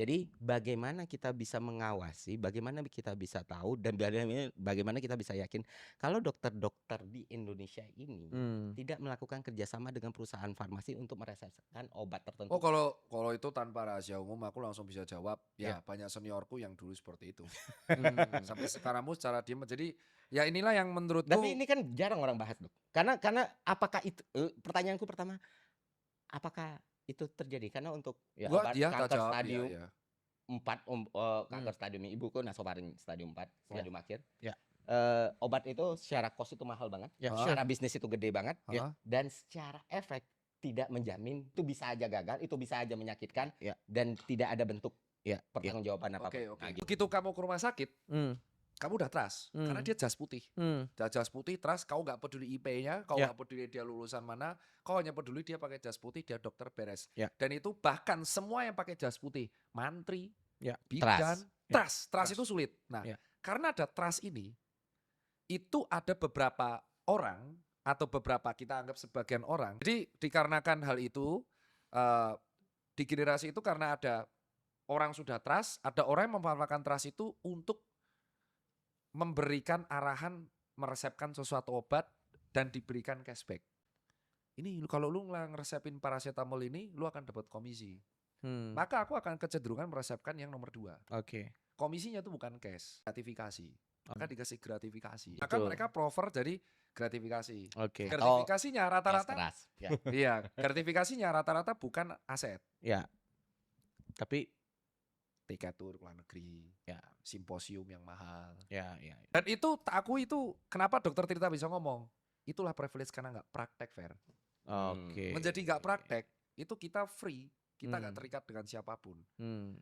Jadi bagaimana kita bisa mengawasi, bagaimana kita bisa tahu, dan bagaimana kita bisa yakin kalau dokter-dokter di Indonesia ini Hmm. tidak melakukan kerjasama dengan perusahaan farmasi untuk meresepkan obat Oh, tertentu. kalau itu tanpa rahasia umum aku langsung bisa jawab, Ya. ya banyak seniorku yang dulu seperti itu. Hmm. Sampai sekarangmu secara diem. Jadi ya inilah yang Tapi menurutku ini kan jarang orang bahas, Dok. Karena apakah itu pertanyaanku pertama, apakah itu terjadi? Karena untuk ya gua obat dia tak kanker jawab ya stadium ya. 4, Hmm. kanker stadium ibuku nasofaring stadium 4, Ya. stadium akhir. Ya. Obat itu secara cost itu mahal banget, Ya, Heeh. secara bisnis itu gede banget, Heeh. dan secara efek tidak menjamin, itu bisa aja gagal, itu bisa aja menyakitkan, Ya. dan tidak ada bentuk Ya. pertanggungjawaban apapun. Oke. Nah, gitu. Begitu kamu ke rumah sakit, Hmm. kamu udah trust. Karena Hmm. dia jas putih. Hmm. Jas putih, trust, kau nggak peduli IP-nya, kau Ya. nggak peduli dia lulusan mana, kau hanya peduli dia pakai jas putih, dia dokter beres. Ya. Dan itu bahkan semua yang pakai jas putih, mantri, Ya. bidan, Trust. trust itu sulit. Nah, Ya. karena ada trust ini, itu ada beberapa orang atau beberapa kita anggap sebagian orang. Jadi dikarenakan hal itu, di generasi itu karena ada orang sudah trust, ada orang yang memanfaatkan trust itu untuk memberikan arahan meresepkan sesuatu obat dan diberikan cashback. Ini kalau lu ngeresepin paracetamol ini, lu akan dapat komisi. Hmm. Maka aku akan kecenderungan meresepkan yang nomor 2. Oke. Komisinya itu bukan cash, gratifikasi. Maka dikasih gratifikasi. Maka Betul. mereka prefer jadi gratifikasi. Oke. Gratifikasinya Gas rata-rata, keras. Ya. iya, gratifikasinya rata-rata bukan aset. Ya. Tapi Tiket tur ke luar negeri, ya. simposium yang mahal. Ya. Dan itu aku itu kenapa dokter Tirta bisa ngomong? Itulah privilege karena nggak praktek, Fer. Oke. Menjadi nggak praktek, itu kita free, kita nggak Hmm. terikat dengan siapapun. Hmm.